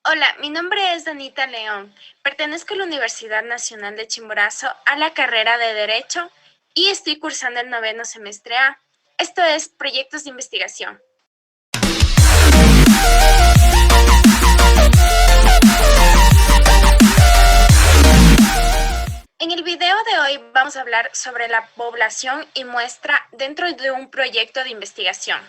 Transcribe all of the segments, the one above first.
Hola, mi nombre es Danita León. Pertenezco a la Universidad Nacional de Chimborazo a la carrera de Derecho y estoy cursando el 9º semestre A. Esto es Proyectos de Investigación. En el video de hoy vamos a hablar sobre la población y muestra dentro de un proyecto de investigación.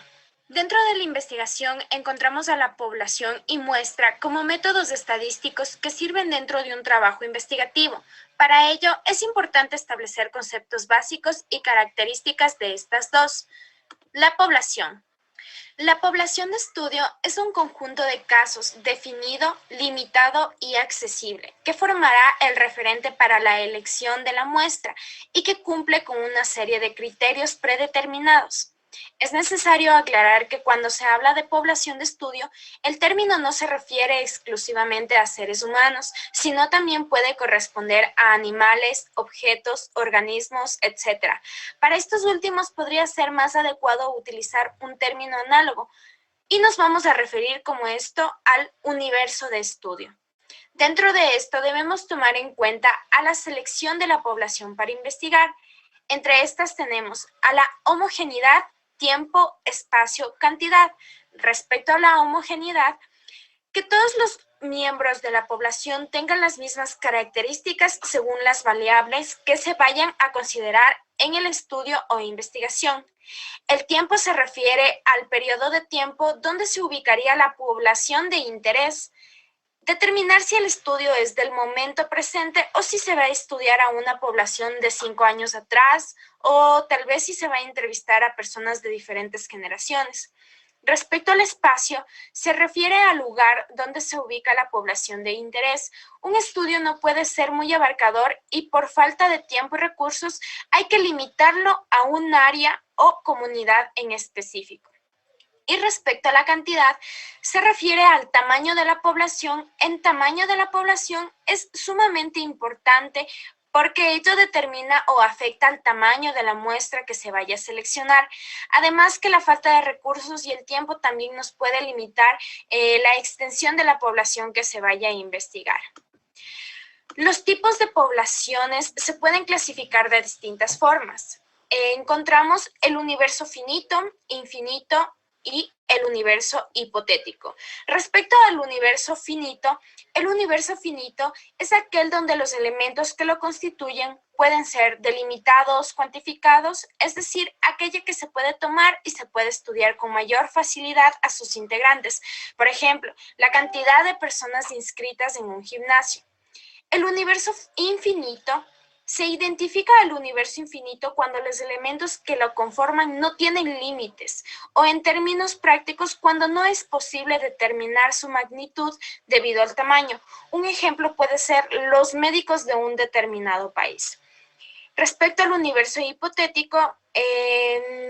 Dentro de la investigación encontramos a la población y muestra como métodos estadísticos que sirven dentro de un trabajo investigativo. Para ello, es importante establecer conceptos básicos y características de estas dos. La población. La población de estudio es un conjunto de casos definido, limitado y accesible, que formará el referente para la elección de la muestra y que cumple con una serie de criterios predeterminados. Es necesario aclarar que cuando se habla de población de estudio, el término no se refiere exclusivamente a seres humanos, sino también puede corresponder a animales, objetos, organismos, etc. Para estos últimos podría ser más adecuado utilizar un término análogo, y nos vamos a referir como esto al universo de estudio. Dentro de esto debemos tomar en cuenta a la selección de la población para investigar. Entre estas tenemos a la homogeneidad, tiempo, espacio, cantidad. Respecto a la homogeneidad, que todos los miembros de la población tengan las mismas características según las variables que se vayan a considerar en el estudio o investigación. El tiempo se refiere al periodo de tiempo donde se ubicaría la población de interés. Determinar si el estudio es del momento presente o si se va a estudiar a una población de 5 años atrás o tal vez si se va a entrevistar a personas de diferentes generaciones. Respecto al espacio, se refiere al lugar donde se ubica la población de interés. Un estudio no puede ser muy abarcador y por falta de tiempo y recursos hay que limitarlo a un área o comunidad en específico. Y respecto a la cantidad, se refiere al tamaño de la población. En tamaño de la población es sumamente importante porque ello determina o afecta al tamaño de la muestra que se vaya a seleccionar. Además que la falta de recursos y el tiempo también nos puede limitar la extensión de la población que se vaya a investigar. Los tipos de poblaciones se pueden clasificar de distintas formas. Encontramos el universo finito, infinito y el universo hipotético. Respecto al universo finito, el universo finito es aquel donde los elementos que lo constituyen pueden ser delimitados, cuantificados, es decir, aquella que se puede tomar y se puede estudiar con mayor facilidad a sus integrantes. Por ejemplo, la cantidad de personas inscritas en un gimnasio. El universo infinito se identifica al universo infinito cuando los elementos que lo conforman no tienen límites o en términos prácticos cuando no es posible determinar su magnitud debido al tamaño. Un ejemplo puede ser los médicos de un determinado país. Respecto al universo hipotético,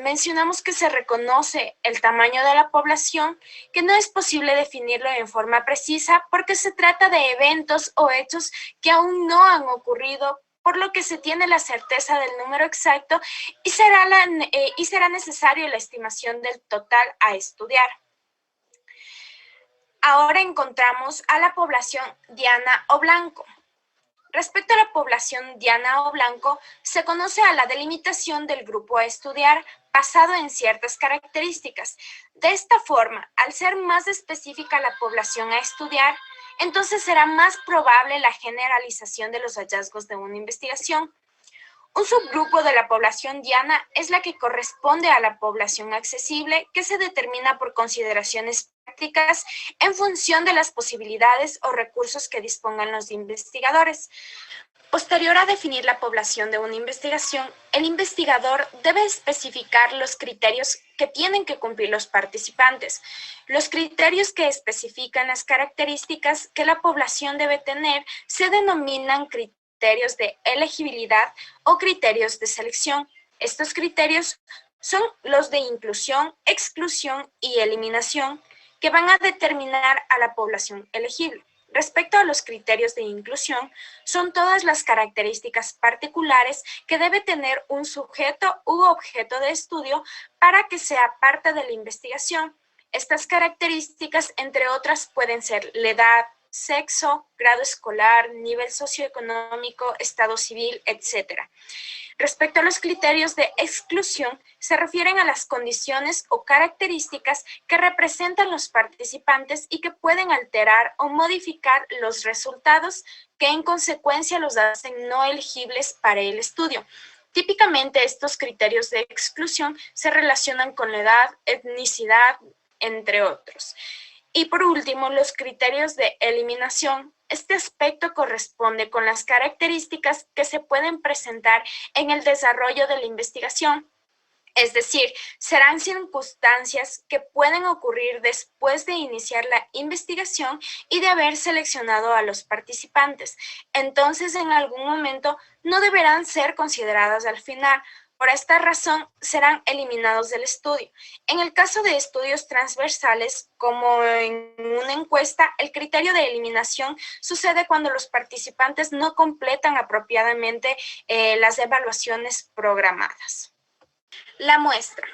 mencionamos que se reconoce el tamaño de la población, que no es posible definirlo en forma precisa porque se trata de eventos o hechos que aún no han ocurrido, por lo que se tiene la certeza del número exacto y será necesario la estimación del total a estudiar. Ahora encontramos a la población diana o blanco. Respecto a la población diana o blanco, se conoce a la delimitación del grupo a estudiar basado en ciertas características. De esta forma, al ser más específica la población a estudiar, entonces será más probable la generalización de los hallazgos de una investigación. Un subgrupo de la población diana es la que corresponde a la población accesible, que se determina por consideraciones prácticas en función de las posibilidades o recursos que dispongan los investigadores. Posterior a definir la población de una investigación, el investigador debe especificar los criterios que tienen que cumplir los participantes. Los criterios que especifican las características que la población debe tener se denominan criterios de elegibilidad o criterios de selección. Estos criterios son los de inclusión, exclusión y eliminación, que van a determinar a la población elegible. Respecto a los criterios de inclusión, son todas las características particulares que debe tener un sujeto u objeto de estudio para que sea parte de la investigación. Estas características, entre otras, pueden ser la edad, sexo, grado escolar, nivel socioeconómico, estado civil, etc. Respecto a los criterios de exclusión, se refieren a las condiciones o características que representan los participantes y que pueden alterar o modificar los resultados que en consecuencia los hacen no elegibles para el estudio. Típicamente estos criterios de exclusión se relacionan con la edad, etnicidad, entre otros. Y por último, los criterios de eliminación. Este aspecto corresponde con las características que se pueden presentar en el desarrollo de la investigación. Es decir, serán circunstancias que pueden ocurrir después de iniciar la investigación y de haber seleccionado a los participantes. Entonces, en algún momento no deberán ser consideradas al final. Por esta razón, serán eliminados del estudio. En el caso de estudios transversales, como en una encuesta, el criterio de eliminación sucede cuando los participantes no completan apropiadamente las evaluaciones programadas. La muestra.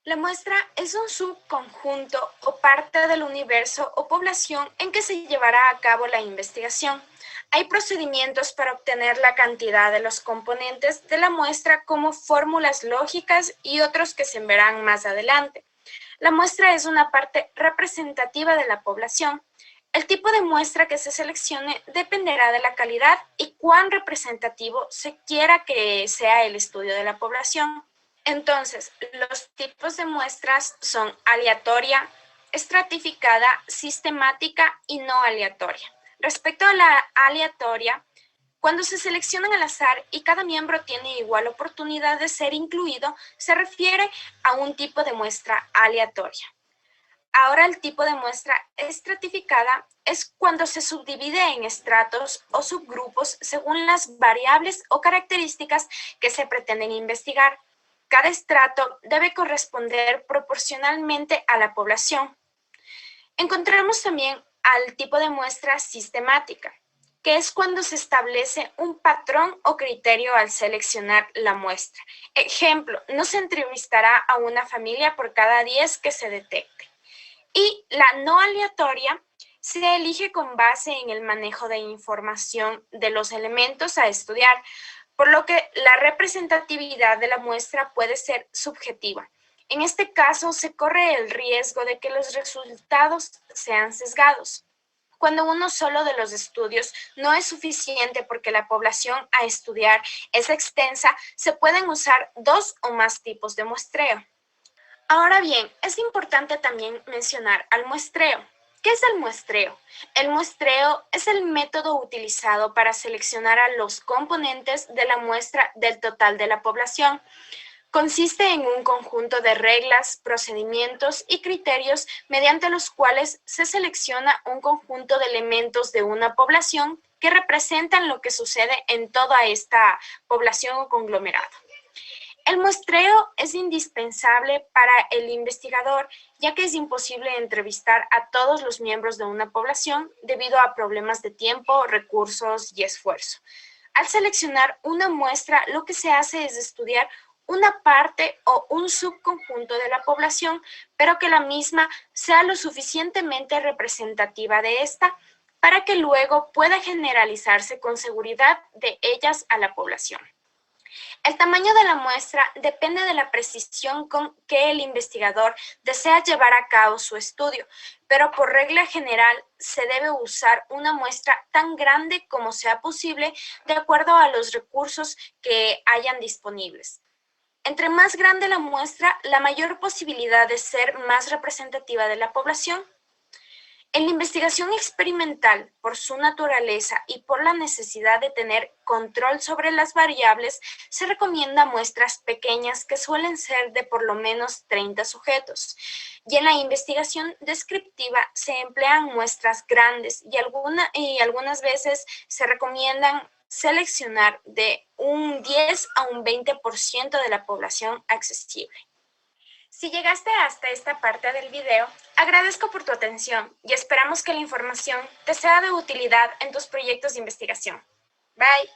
La muestra es un subconjunto o parte del universo o población en que se llevará a cabo la investigación. Hay procedimientos para obtener la cantidad de los componentes de la muestra como fórmulas lógicas y otros que se verán más adelante. La muestra es una parte representativa de la población. El tipo de muestra que se seleccione dependerá de la calidad y cuán representativo se quiera que sea el estudio de la población. Entonces, los tipos de muestras son aleatoria, estratificada, sistemática y no aleatoria. Respecto a la aleatoria, cuando se seleccionan al azar y cada miembro tiene igual oportunidad de ser incluido, se refiere a un tipo de muestra aleatoria. Ahora el tipo de muestra estratificada es cuando se subdivide en estratos o subgrupos según las variables o características que se pretenden investigar. Cada estrato debe corresponder proporcionalmente a la población. Encontramos también al tipo de muestra sistemática, que es cuando se establece un patrón o criterio al seleccionar la muestra. Ejemplo, no se entrevistará a una familia por cada 10 que se detecte. Y la no aleatoria se elige con base en el manejo de información de los elementos a estudiar, por lo que la representatividad de la muestra puede ser subjetiva. En este caso, se corre el riesgo de que los resultados sean sesgados. Cuando uno solo de los estudios no es suficiente porque la población a estudiar es extensa, se pueden usar 2 o más tipos de muestreo. Ahora bien, es importante también mencionar al muestreo. ¿Qué es el muestreo? El muestreo es el método utilizado para seleccionar a los componentes de la muestra del total de la población. Consiste en un conjunto de reglas, procedimientos y criterios mediante los cuales se selecciona un conjunto de elementos de una población que representan lo que sucede en toda esta población o conglomerado. El muestreo es indispensable para el investigador, ya que es imposible entrevistar a todos los miembros de una población debido a problemas de tiempo, recursos y esfuerzo. Al seleccionar una muestra, lo que se hace es estudiar una parte o un subconjunto de la población, pero que la misma sea lo suficientemente representativa de esta para que luego pueda generalizarse con seguridad de ellas a la población. El tamaño de la muestra depende de la precisión con que el investigador desea llevar a cabo su estudio, pero por regla general se debe usar una muestra tan grande como sea posible de acuerdo a los recursos que hayan disponibles. Entre más grande la muestra, la mayor posibilidad de ser más representativa de la población. En la investigación experimental, por su naturaleza y por la necesidad de tener control sobre las variables, se recomienda muestras pequeñas que suelen ser de por lo menos 30 sujetos. Y en la investigación descriptiva se emplean muestras grandes y algunas veces se recomiendan seleccionar de un 10 a un 20% de la población accesible. Si llegaste hasta esta parte del video, agradezco por tu atención y esperamos que la información te sea de utilidad en tus proyectos de investigación. Bye.